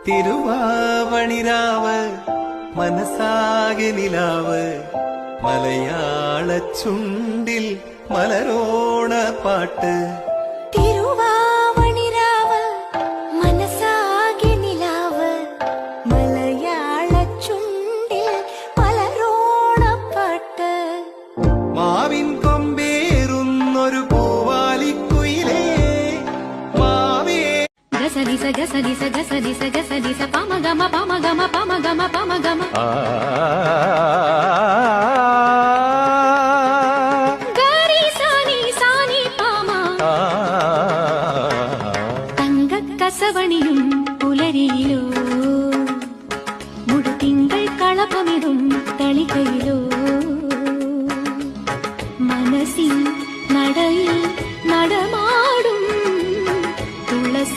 തിരുവാവണിരാവ് മനസ്സാകെ നിലാവ് മലയാള ചുണ്ടിൽ മലരോണ പാട്ട്. തിരുവാവണിരാവ് മനസ്സാകെ നിലാവ് മലയാള ചുണ്ടിൽ മലരോണ പാട്ട്. മാവിൻ കൊമ്പേറുന്നൊരു പൂവാലിക്കുയിലേ മാവേ. ഗസദിസ ഗസദിസ ഗസദിസ ഗസദിസ പമഗമ പമഗമ പമഗമ പമഗമ ഗരി സാനി സാനി പമ. തങ്കക്കസവണിയും പുലരിയിലോ മുടുതിങ്കൾ കളപമിടും തളികയിലോ